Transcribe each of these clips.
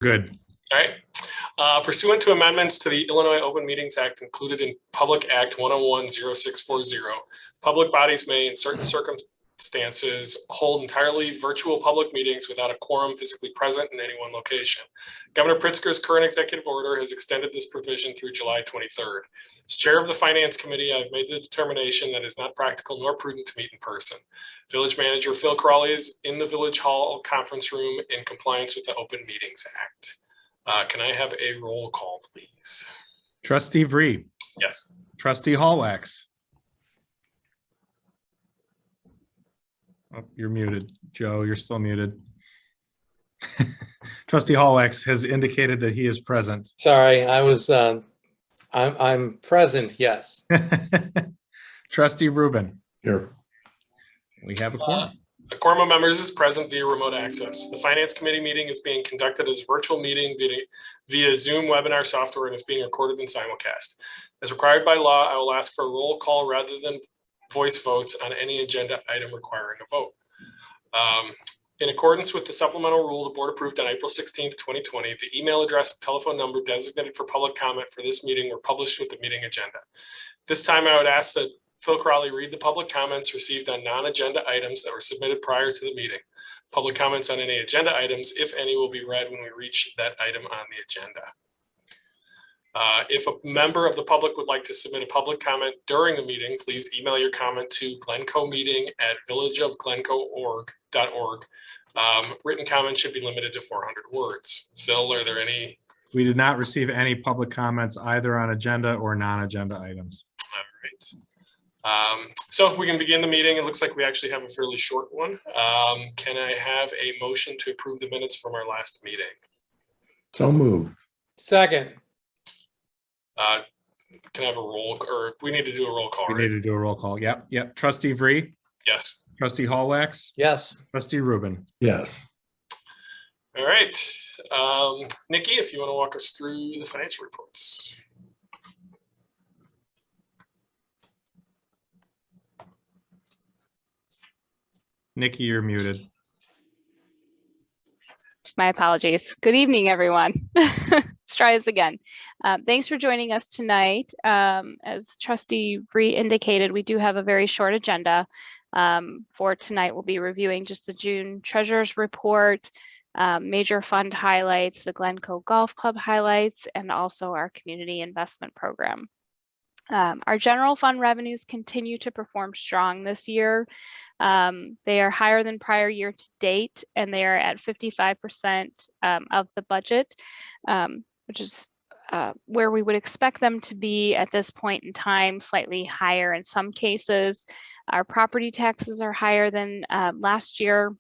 Good. All right. Pursuant to amendments to the Illinois Open Meetings Act included in Public Act 101-0640, public bodies may, in certain circumstances, hold entirely virtual public meetings without a quorum physically present in any one location. Governor Pritzker's current executive order has extended this provision through July 23rd. As chair of the Finance Committee, I've made the determination that it is not practical nor prudent to meet in person. Village Manager Phil Crawley is in the Village Hall conference room in compliance with the Open Meetings Act. Can I have a roll call, please? Trustee Vree. Yes. Trustee Hallwax. Oh, you're muted. Joe, you're still muted. Trustee Hallwax has indicated that he is present. Sorry, I was, I'm present, yes. Trustee Rubin. Here. We have a quorum. A quorum of members is present via remote access. The Finance Committee meeting is being conducted as a virtual meeting via Zoom webinar software and is being recorded and simulcast. As required by law, I will ask for a roll call rather than voice votes on any agenda item requiring a vote. In accordance with the supplemental rule the board approved on April 16th, 2020, the email address and telephone number designated for public comment for this meeting were published with the meeting agenda. This time I would ask that Phil Crawley read the public comments received on non-agenda items that were submitted prior to the meeting. Public comments on any agenda items, if any, will be read when we reach that item on the agenda. If a member of the public would like to submit a public comment during the meeting, please email your comment to glencoemeeting@villageofglencoe.org. Written comments should be limited to 400 words. Phil, are there any? We did not receive any public comments either on agenda or non-agenda items. All right. So we can begin the meeting. It looks like we actually have a fairly short one. Can I have a motion to approve the minutes from our last meeting? So moved. Second. Can I have a roll, or we need to do a roll call? We right? need to do a roll call. Yep. Trustee Vree. Yes. Trustee Hallwax. Yes. Trustee Rubin. Yes. All right. Nikki, if you want to walk us through the financial reports. Nikki, you're muted. My apologies. Good evening, everyone. Let's try this again. Thanks for joining us tonight. As Trustee Vree indicated, we do have a very short agenda. For tonight, we'll be reviewing just the June Treasurer's Report, major fund highlights, the Glencoe Golf Club highlights, and also our community investment program. Our general fund revenues continue to perform strong this year. They are higher than prior year to date, and they are at 55% of the budget, which is where we would expect them to be at this point in time, slightly higher in some cases. Our property taxes are higher than last year.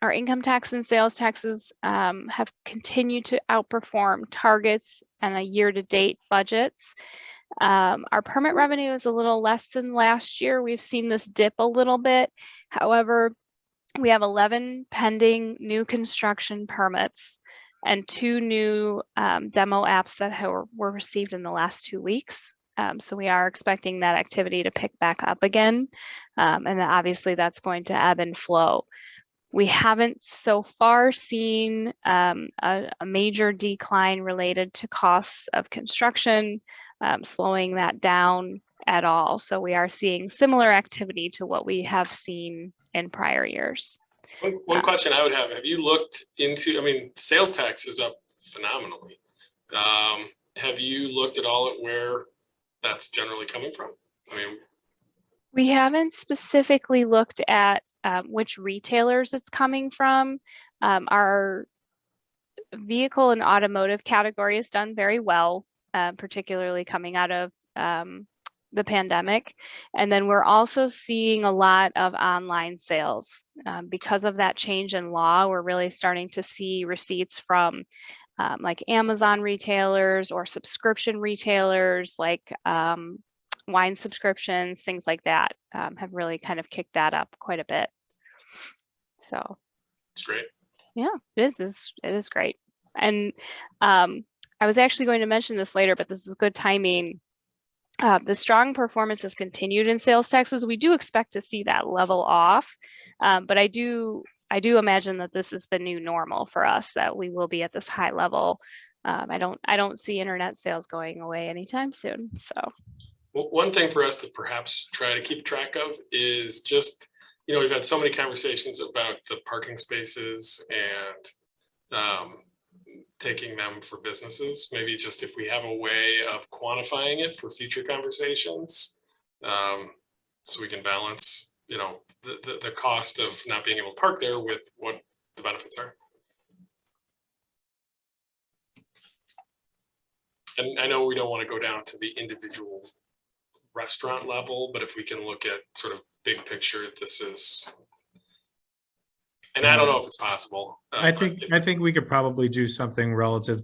Our income tax and sales taxes have continued to outperform targets and a year-to-date budgets. Our permit revenue is a little less than last year. We've seen this dip a little bit. However, we have 11 pending new construction permits and 2 new demo apps that were received in the last 2 weeks. So we are expecting that activity to pick back up again. And obviously that's going to ebb and flow. We haven't so far seen a major decline related to costs of construction, slowing that down at all. So we are seeing similar activity to what we have seen in prior years. One question I would have you looked into, I mean, sales tax is up phenomenally. Have you looked at all at where that's generally coming from? I mean, we haven't specifically looked at which retailers it's coming from. Our vehicle and automotive category has done very well, particularly coming out of the pandemic. And then we're also seeing a lot of online sales. Because of that change in law, we're really starting to see receipts from like Amazon retailers or subscription retailers like wine subscriptions, things like that have really kind of kicked that up quite a bit. So it's great. Yeah, it is great. And I was actually going to mention this later, but this is good timing. The strong performance has continued in sales taxes. We do expect to see that level off, but I do I do imagine that this is the new normal for us, that we will be at this high level. I don't see internet sales going away anytime soon. So Well, one thing for us to perhaps try to keep track of is just, we've had so many conversations about the parking spaces and taking them for businesses. Maybe just if we have a way of quantifying it for future conversations, so we can balance, the cost of not being able to park there with what the benefits are. And I know we don't want to go down to the individual restaurant level, but if we can look at sort of big picture, this is, and I don't know if it's possible. I think we could probably do something relative,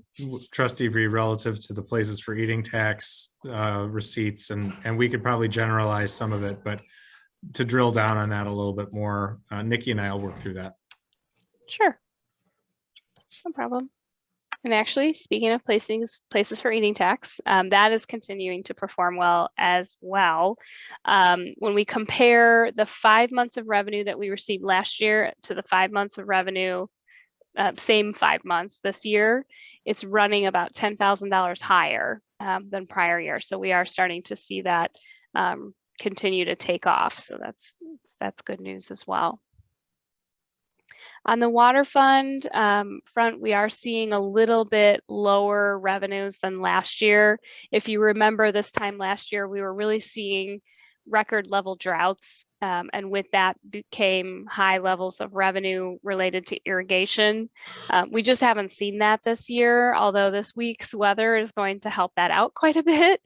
trustee V, relative to the places for eating tax receipts, and we could probably generalize some of it, but to drill down on that a little bit more, Nikki and I will work through that. sure, no problem. And actually, speaking of places for eating tax, that is continuing to perform well as well. When we compare the 5 months of revenue that we received last year to the 5 months of revenue, same 5 months this year, it's running about $10,000 higher than prior year. So we are starting to see that continue to take off. So that's good news as well. On the water fund front, we are seeing a little bit lower revenues than last year. If you remember, this time last year, we were really seeing record level droughts, and with that came high levels of revenue related to irrigation. We just haven't seen that this year, although this week's weather is going to help that out quite a bit.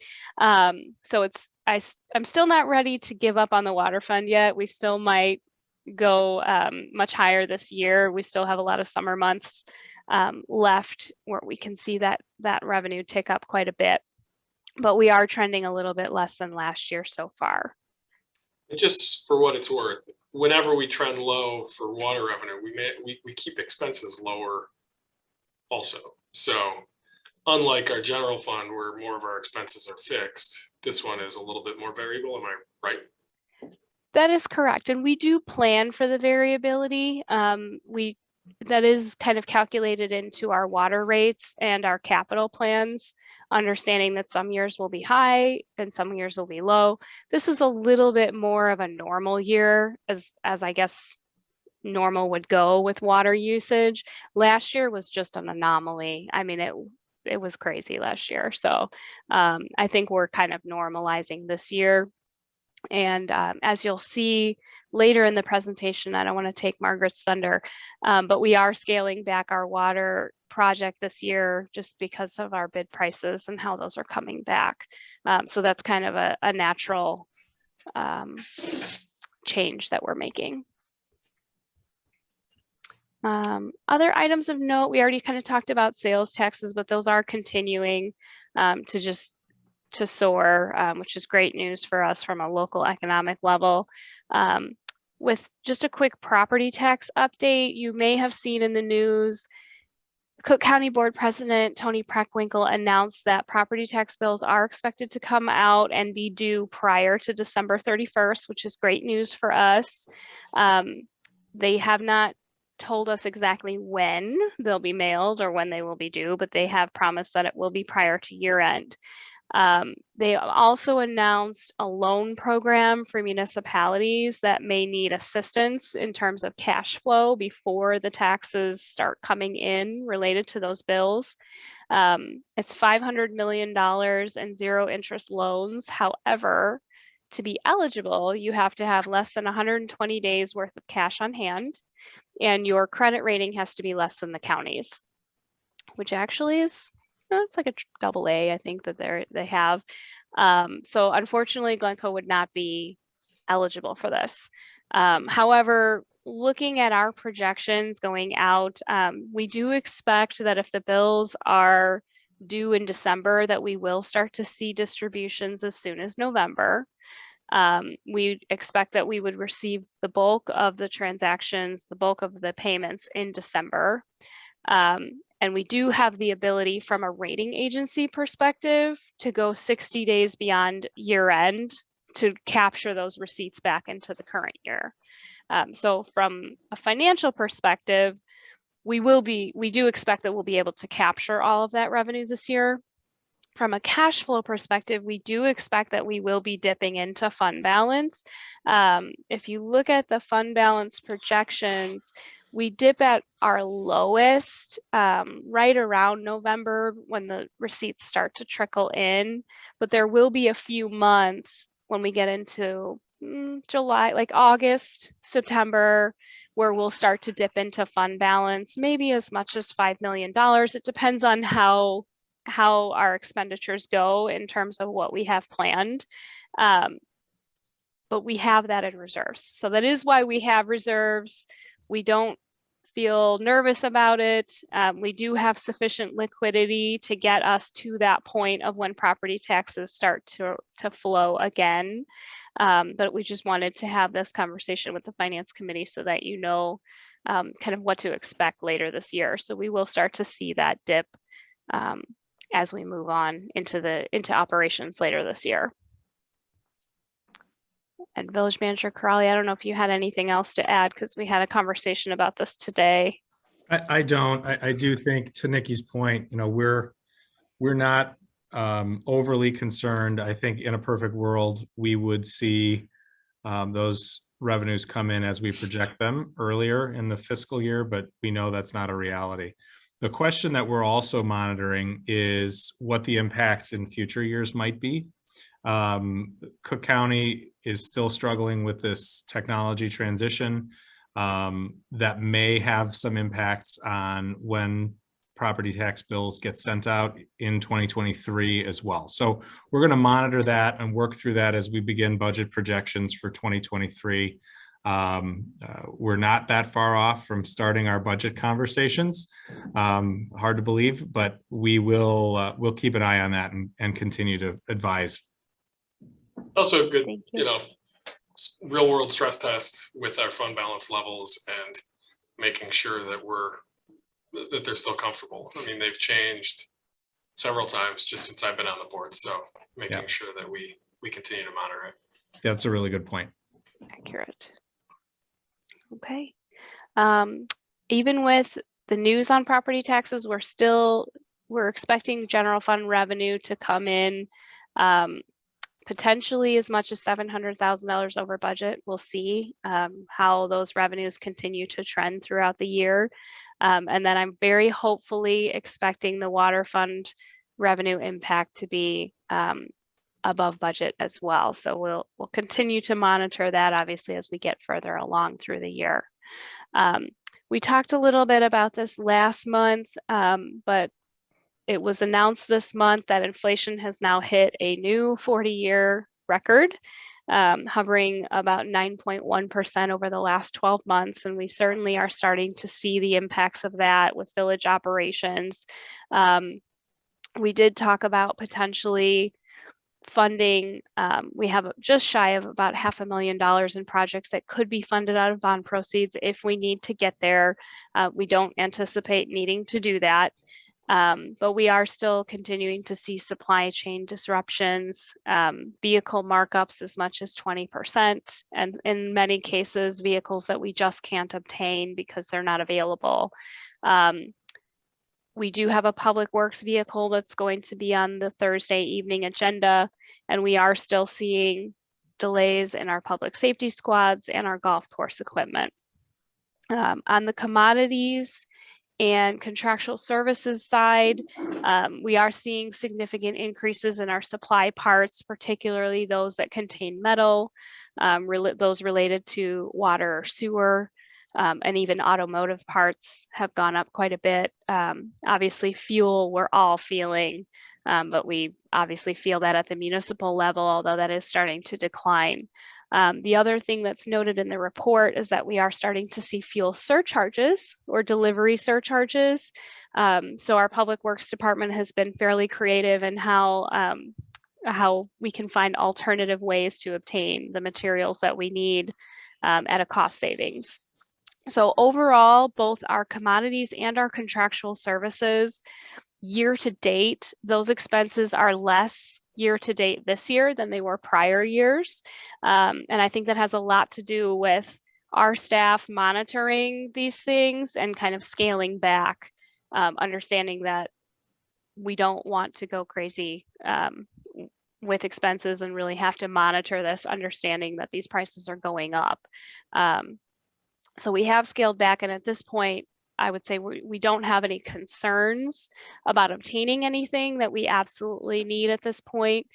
So I'm still not ready to give up on the water fund yet. We still might go much higher this year. We still have a lot of summer months left where we can see that revenue tick up quite a bit, but we are trending a little bit less than last year so far. And just for what it's worth, whenever we trend low for water revenue, we keep expenses lower also. So unlike our general fund where more of our expenses are fixed, this one is a little bit more variable. Am I right? That is correct. And we do plan for the variability. That is kind of calculated into our water rates and our capital plans, understanding that some years will be high and some years will be low. This is a little bit more of a normal year, as I guess normal would go with water usage. Last year was just an anomaly. I mean, it was crazy last year. So I think we're kind of normalizing this year. And as you'll see later in the presentation, I don't want to take Margaret's thunder, but we are scaling back our water project this year just because of our bid prices and how those are coming back. So that's kind of a natural change that we're making. Other items of note, we already kind of talked about sales taxes, but those are continuing to soar, which is great news for us from a local economic level. With just a quick property tax update, you may have seen in the news, Cook County Board President Tony Preckwinkle announced that property tax bills are expected to come out and be due prior to December 31st, which is great news for us. They have not told us exactly when they'll be mailed or when they will be due, but they have promised that it will be prior to year end. They also announced a loan program for municipalities that may need assistance in terms of cash flow before the taxes start coming in related to those bills. It's $500 million in zero interest loans. However, to be eligible, you have to have less than 120 days worth of cash on hand, and your credit rating has to be less than the county's, which actually is it's like a AA, I think that they have. So unfortunately, Glencoe would not be eligible for this. However, looking at our projections going out, we do expect that if the bills are due in December, that we will start to see distributions as soon as November. We expect that we would receive the bulk of the transactions, the bulk of the payments in December. And we do have the ability from a rating agency perspective to go 60 days beyond year end to capture those receipts back into the current year. So from a financial perspective, we do expect that we'll be able to capture all of that revenue this year. From a cash flow perspective, we do expect that we will be dipping into fund balance. If you look at the fund balance projections, we dip at our lowest right around November when the receipts start to trickle in, but there will be a few months when we get into July, like August, September, where we'll start to dip into fund balance, maybe as much as $5 million. It depends on how our expenditures go in terms of what we have planned. But we have that in reserves. So that is why we have reserves. We don't feel nervous about it. We do have sufficient liquidity to get us to that point of when property taxes start to flow again. But we just wanted to have this conversation with the Finance Committee so that you know kind of what to expect later this year. So we will start to see that dip as we move on into operations later this year. And Village Manager Corrali, I don't know if you had anything else to add because we had a conversation about this today. I don't. I do think, to Nikki's point, we're not overly concerned. I think in a perfect world, we would see those revenues come in as we project them earlier in the fiscal year, but we know that's not a reality. The question that we're also monitoring is what the impacts in future years might be. Cook County is still struggling with this technology transition that may have some impacts on when property tax bills get sent out in 2023 as well. So we're going to monitor that and work through that as we begin budget projections for 2023. We're not that far off from starting our budget conversations. Hard to believe, but we'll keep an eye on that and continue to advise. Also a good, real world stress test with our fund balance levels and making sure that they're still comfortable. I mean, they've changed several times just since I've been on the board. So making sure that we continue to monitor it. That's a really good point. Accurate. Okay. Even with the news on property taxes, we're expecting general fund revenue to come in potentially as much as $700,000 over budget. We'll see how those revenues continue to trend throughout the year. And then I'm very hopefully expecting the water fund revenue impact to be above budget as well. So we'll continue to monitor that, obviously, as we get further along through the year. We talked a little bit about this last month, but it was announced this month that inflation has now hit a new 40-year record, hovering about 9.1% over the last 12 months. And we certainly are starting to see the impacts of that with village operations. We did talk about potentially funding. We have just shy of about $500,000 in projects that could be funded out of bond proceeds if we need to get there. We don't anticipate needing to do that. But we are still continuing to see supply chain disruptions, vehicle markups as much as 20%, and in many cases, vehicles that we just can't obtain because they're not available. We do have a public works vehicle that's going to be on the Thursday evening agenda, and we are still seeing delays in our public safety squads and our golf course equipment. On the commodities and contractual services side, we are seeing significant increases in our supply parts, particularly those that contain metal, those related to water or sewer, and even automotive parts have gone up quite a bit. Obviously, fuel we're all feeling, but we obviously feel that at the municipal level, although that is starting to decline. The other thing that's noted in the report is that we are starting to see fuel surcharges or delivery surcharges. So our Public Works Department has been fairly creative in how we can find alternative ways to obtain the materials that we need at a cost savings. So overall, both our commodities and our contractual services, year to date, those expenses are less year to date this year than they were prior years. And I think that has a lot to do with our staff monitoring these things and kind of scaling back, understanding that we don't want to go crazy with expenses and really have to monitor this, understanding that these prices are going up. So we have scaled back, and at this point, I would say we don't have any concerns about obtaining anything that we absolutely need at this point,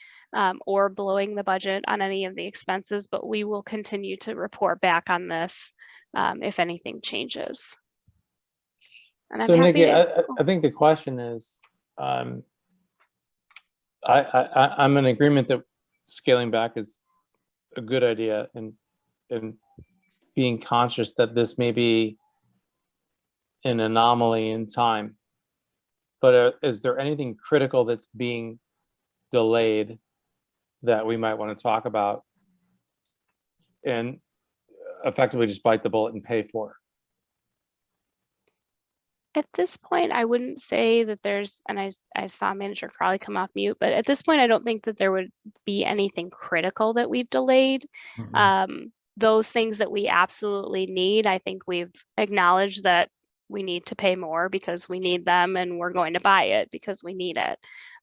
or blowing the budget on any of the expenses, but we will continue to report back on this if anything changes. And So I'm happy Nikki, to, I think the question is, I'm in agreement that scaling back is a good idea, and being conscious that this may be an anomaly in time. But is there anything critical that's being delayed that we might want to talk about and effectively just bite the bullet and pay for? at this point, I wouldn't say that there's, and I saw Manager Crowley come off mute, but at this point, I don't think that there would be anything critical that we've delayed. Those things that we absolutely need, I think we've acknowledged that we need to pay more because we need them, and we're going to buy it because we need it.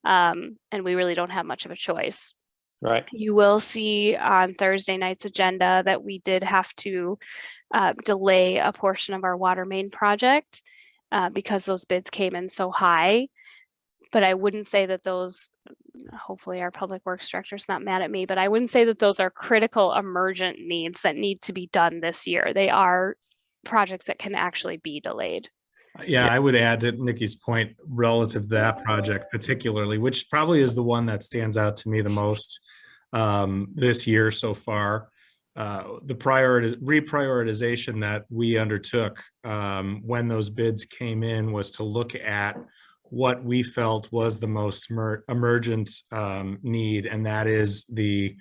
And we really don't have much of a choice. Right. You will see on Thursday night's agenda that we did have to delay a portion of our water main project because those bids came in so high. But I wouldn't say that those, hopefully our public works director's not mad at me, but I wouldn't say that those are critical emergent needs that need to be done this year. They are projects that can actually be delayed. Yeah, I would add to Nikki's point relative to that project particularly, which probably is the one that stands out to me the most this year so far. The reprioritization that we undertook when those bids came in was to look at what we felt was the most emergent need, and that is the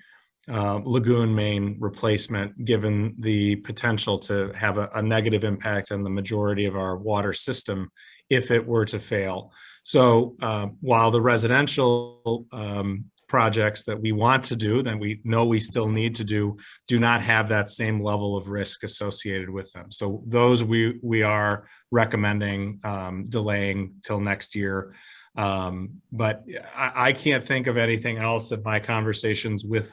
lagoon main replacement, given the potential to have a negative impact on the majority of our water system if it were to fail. So while the residential projects that we want to do, that we know we still need to do not have that same level of risk associated with them. So those we are recommending delaying till next year. But I can't think of anything else in my conversations with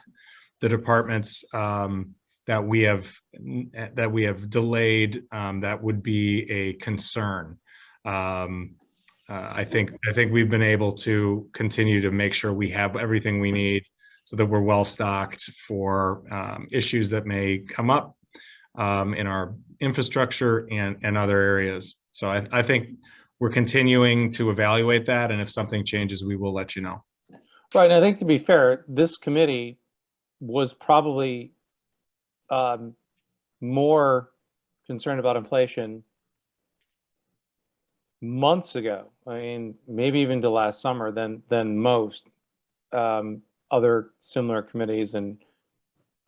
the departments that we have delayed that would be a concern. I think we've been able to continue to make sure we have everything we need so that we're well stocked for issues that may come up in our infrastructure and other areas. So I think we're continuing to evaluate that, and if something changes, we will let you know. Right, and I think to be fair, this committee was probably more concerned about inflation months ago. I mean, maybe even to last summer than most other similar committees. And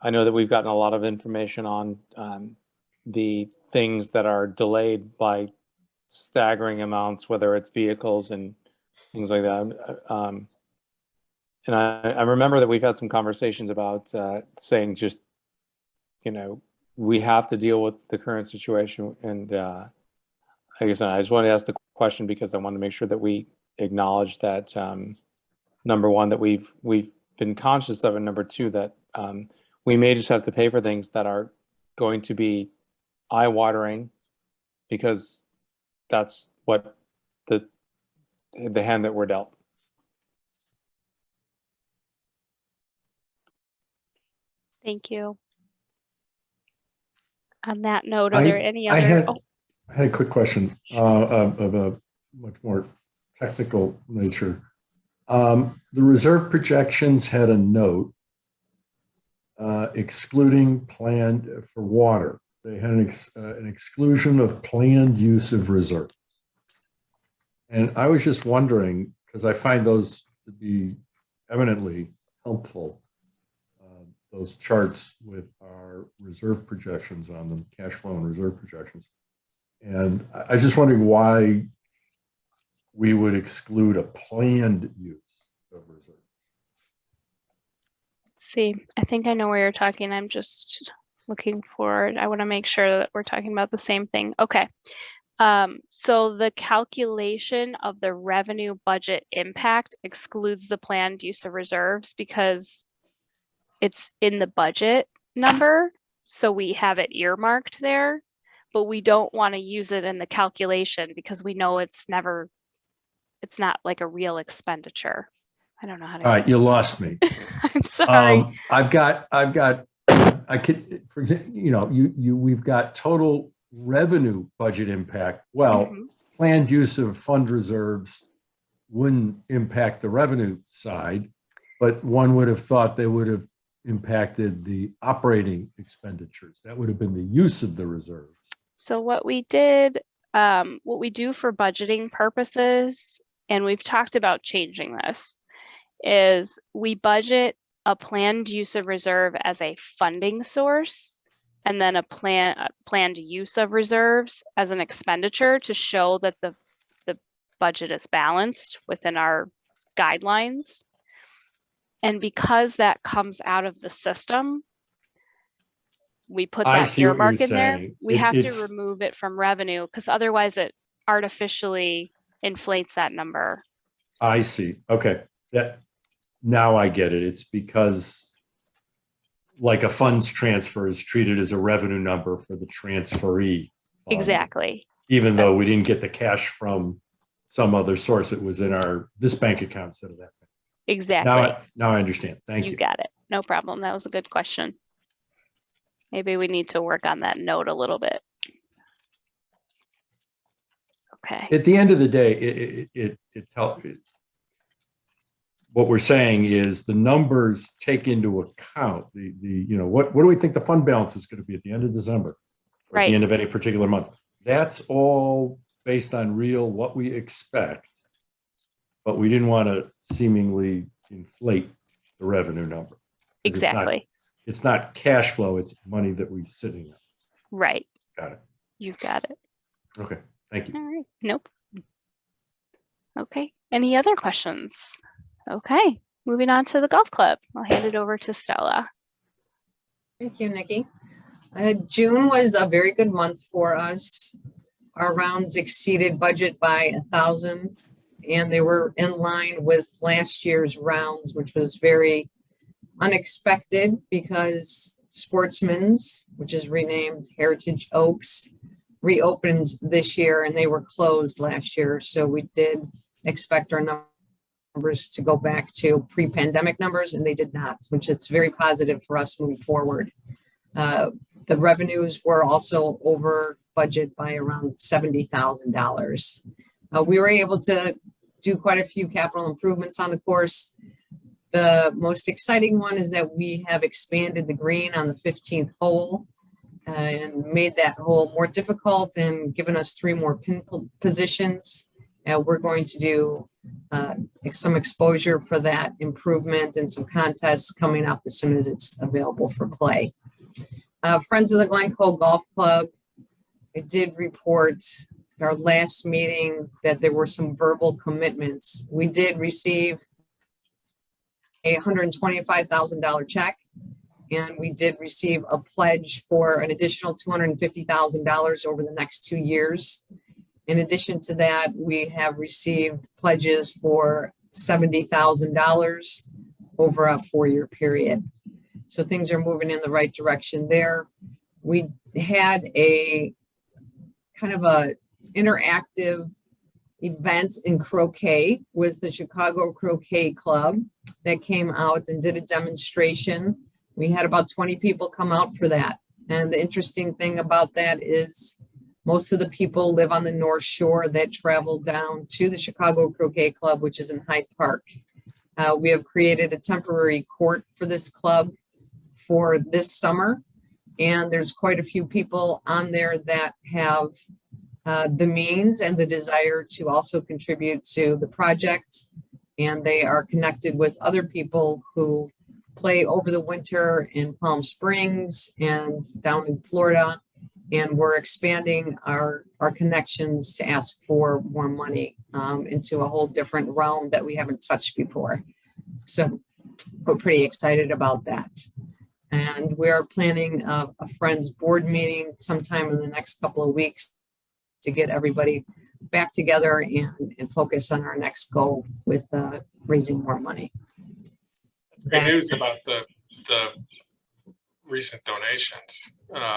I know that we've gotten a lot of information on the things that are delayed by staggering amounts, whether it's vehicles and things like that. And I remember that we've had some conversations about saying just, we have to deal with the current situation. And I guess I just wanted to ask the question because I wanted to make sure that we acknowledge that, number one, that we've been conscious of, and number two, that we may just have to pay for things that are going to be eye-watering because that's what the hand that we're dealt. Thank you. On that note, are there any other? I had a quick question of a much more technical nature. The reserve projections had a note excluding planned for water. They had an exclusion of planned use of reserves. And I was just wondering, because I find those to be eminently helpful, those charts with our reserve projections on them, cash flow and reserve projections. And I just wondering why we would exclude a planned use of reserve. Let's see, I think I know where you're talking. I'm just looking forward. I want to make sure that we're talking about the same thing. Okay. So the calculation of the revenue budget impact excludes the planned use of reserves because it's in the budget number. So we have it earmarked there, but we don't want to use it in the calculation because we know it's not like a real expenditure. I don't know how to. All right, you lost me. I'm sorry. We've got total revenue budget impact. Well, Mhm. planned use of fund reserves wouldn't impact the revenue side, but one would have thought they would have impacted the operating expenditures. That would have been the use of the reserves. So what we do for budgeting purposes, and we've talked about changing this, is we budget a planned use of reserve as a funding source, and then a planned use of reserves as an expenditure to show that the budget is balanced within our guidelines. And because that comes out of the system, we put I that see what you're earmark in there. saying. We have to It's- remove it from revenue because otherwise it artificially inflates that number. I see. Okay. Now I get it. It's because like a funds transfer is treated as a revenue number for the transferee. Exactly. Even though we didn't get the cash from some other source, it was in this bank account instead of that. Exactly. Now I understand. Thank you. You got it. No problem. That was a good question. Maybe we need to work on that note a little bit. Okay. At the end of the day, what we're saying is the numbers take into account what do we think the fund balance is going to be at the end of December or at Right. the end of any particular month? That's all based on what we expect, but we didn't want to seemingly inflate the revenue number. Exactly. It's not cash flow, it's money that we're sitting on. Right. Got it. You've got it. Okay, thank you. All right. Nope. Okay. Any other questions? Okay. Moving on to the golf club. I'll hand it over to Stella. Thank you, Nikki. June was a very good month for us. Our rounds exceeded budget by 1,000, and they were in line with last year's rounds, which was very unexpected because Sportsman's, which is renamed Heritage Oaks, reopened this year and they were closed last year. So we did expect our numbers to go back to pre-pandemic numbers, and they did not, which is very positive for us moving forward. The revenues were also over budget by around $70,000. We were able to do quite a few capital improvements on the course. The most exciting one is that we have expanded the green on the 15th hole and made that hole more difficult and given us 3 more pin positions. We're going to do some exposure for that improvement and some contests coming up as soon as it's available for play. Friends of the Glencoe Golf Club, I did report at our last meeting that there were some verbal commitments. We did receive a $125,000 check, and we did receive a pledge for an additional $250,000 over the next 2 years. In addition to that, we have received pledges for $70,000 over a 4-year period. So things are moving in the right direction there. We had a kind of a interactive event in croquet with the Chicago Croquet Club that came out and did a demonstration. We had about 20 people come out for that. And the interesting thing about that is most of the people live on the North Shore that travel down to the Chicago Croquet Club, which is in Hyde Park. We have created a temporary court for this club for this summer. And there's quite a few people on there that have the means and the desire to also contribute to the project. And they are connected with other people who play over the winter in Palm Springs and down in Florida. And we're expanding our connections to ask for more money into a whole different realm that we haven't touched before. So we're pretty excited about that. And we are planning a friends board meeting sometime in the next couple of weeks to get everybody back together and focus on our next goal with raising more money. Good news about the recent donations.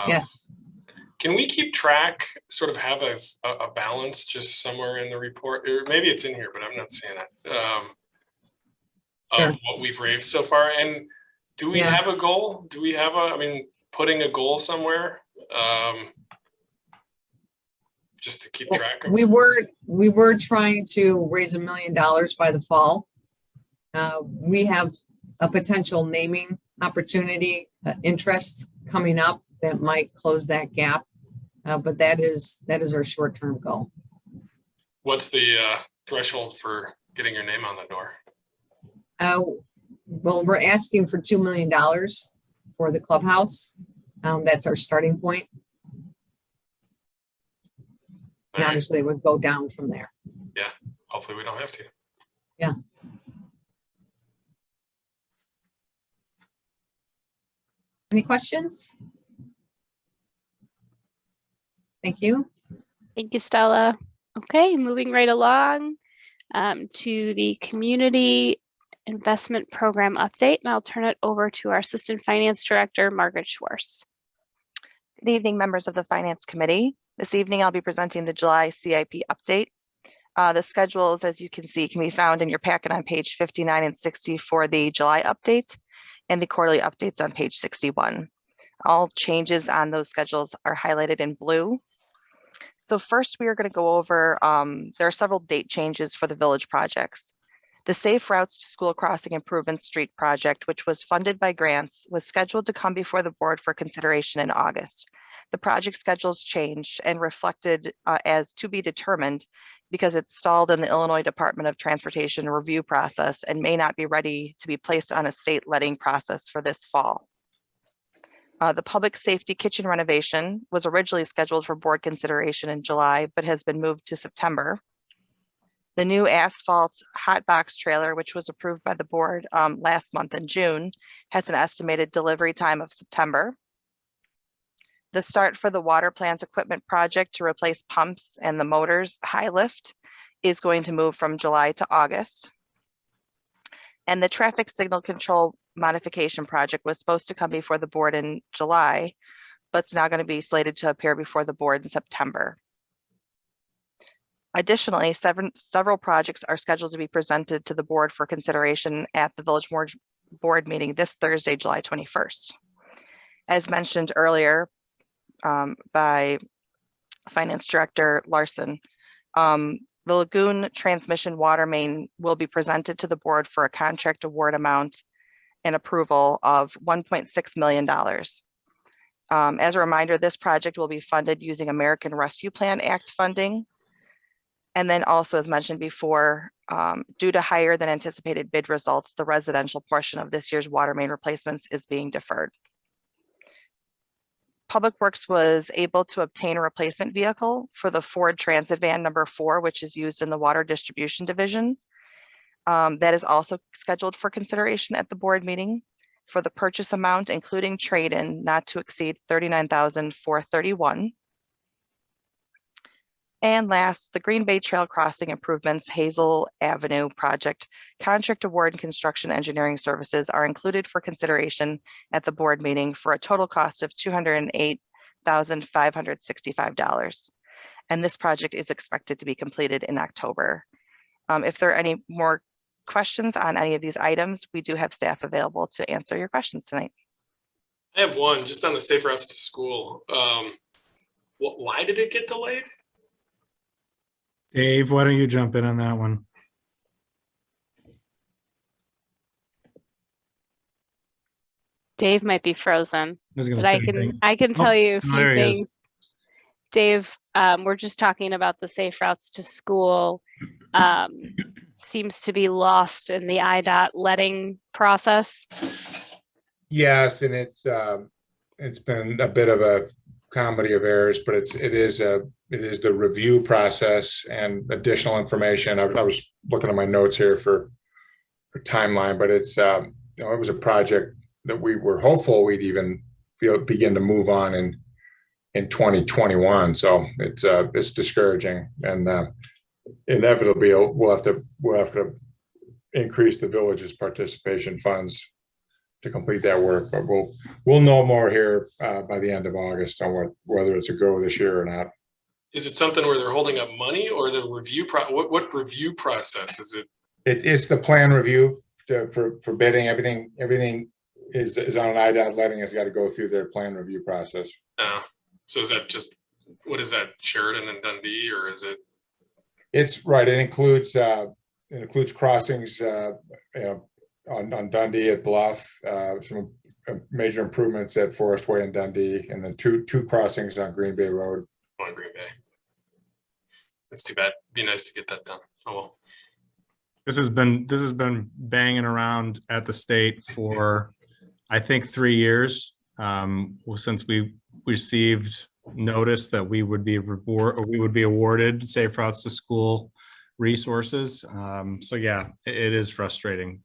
Yes. Can we keep track, sort of have a balance just somewhere in the report, or maybe it's in here, but I'm not seeing it, Sure. of what we've raised so far? And do we Yeah. have a goal? Do we have I mean, putting a goal somewhere, just to keep track of? We were trying to raise $1 million by the fall. We have a potential naming opportunity interest coming up that might close that gap, but that is our short-term goal. What's the threshold for getting your name on the door? Well, we're asking for $2 million for the clubhouse. That's our starting point. And obviously it would go down from there. Yeah, hopefully we don't have to. Yeah. Any questions? Thank you. Thank you, Stella. Okay, moving right along to the community investment program update, and I'll turn it over to our Assistant Finance Director, Margaret Schwartz. Good evening, members of the Finance Committee. This evening, I'll be presenting the July CIP update. The schedules, as you can see, can be found in your packet on page 59 and 60 for the July update, and the quarterly updates on page 61. All changes on those schedules are highlighted in blue. So first, we are going to go over, there are several date changes for the village projects. The Safe Routes to School Crossing Improvement Street project, which was funded by grants, was scheduled to come before the board for consideration in August. The project schedules changed and reflected as to be determined because it's stalled in the Illinois Department of Transportation review process and may not be ready to be placed on a state letting process for this fall. The public safety kitchen renovation was originally scheduled for board consideration in July, but has been moved to September. The new asphalt hot box trailer, which was approved by the board last month in June, has an estimated delivery time of September. The start for the water plant's equipment project to replace pumps and the motors high lift is going to move from July to August. And the traffic signal control modification project was supposed to come before the board in July, but it's now going to be slated to appear before the board in September. Additionally, several projects are scheduled to be presented to the board for consideration at the village board meeting this Thursday, July 21st. As mentioned earlier by Finance Director Larson, the Lagoon Transmission Water Main will be presented to the board for a contract award amount and approval of $1.6 million. As a reminder, this project will be funded using American Rescue Plan Act funding. And then also, as mentioned before, due to higher than anticipated bid results, the residential portion of this year's water main replacements is being deferred. Public Works was able to obtain a replacement vehicle for the Ford Transit Van number 4, which is used in the water distribution division. That is also scheduled for consideration at the board meeting for the purchase amount, including trade-in, not to exceed $39,431. And last, the Green Bay Trail Crossing Improvements Hazel Avenue project contract award and construction engineering services are included for consideration at the board meeting for a total cost of $208,565. And this project is expected to be completed in October. If there are any more questions on any of these items, we do have staff available to answer your questions tonight. I have one just on the Safe Routes to School. Why did it get delayed? Dave, why don't you jump in on that one? Dave might be frozen, I was going but to say I can tell you a few there he is. things. Dave, we're just talking about the Safe Routes to School. Seems to be lost in the IDOT letting process. Yes, and it's been a bit of a comedy of errors, but it is the review process and additional information. I was looking at my notes here for timeline, but it's it was a project that we were hopeful we'd even begin to move on in 2021. So it's discouraging, and inevitably we'll have to increase the village's participation funds to complete that work. But we'll know more here by the end of August on whether it's a go this year or not. Is it something where they're holding up money, or the review what review process is it? It's the plan review for bidding. Everything is on an IDOT letting. It's got to go through their plan review process. So is that just, what is that, Sheridan and Dundee, or is it? It's right. It includes crossings, on Dundee at Bluff, some major improvements at Forest Way and Dundee, and then two crossings on Green Bay Road. On Green Bay. That's too bad. Be nice to get that done. Oh well. This has been banging around at the state for, I think, 3 years, since we received notice that we would be awarded Safe Routes to School resources. So yeah, it is frustrating.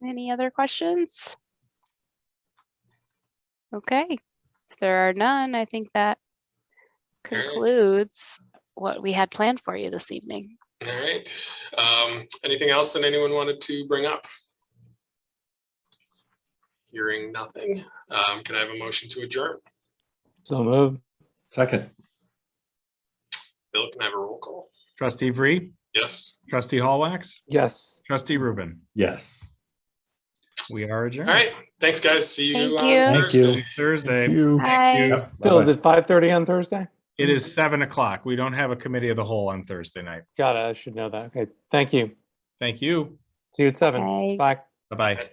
Any other questions? Okay, if there are none, I think that concludes what we had planned for you this evening. All right. Anything else that anyone wanted to bring up? Hearing nothing. Can I have a motion to adjourn? So moved. Second. Bill, can I have a roll call? Trustee Vree, Yes. Trustee Hallwax, Yes. Trustee Rubin. Yes. We are adjourned. All right. Thanks, guys. See you Thank on you. Thank you. Thursday. Thursday. Thank you. Bye. Yep, Bill, is bye-bye. it 5:30 on Thursday? It is 7 o'clock. We don't have a committee of the whole on Thursday night. Got it. I should know that. Okay. Thank you. Thank you. See you at 7. Bye. Bye. Bye-bye.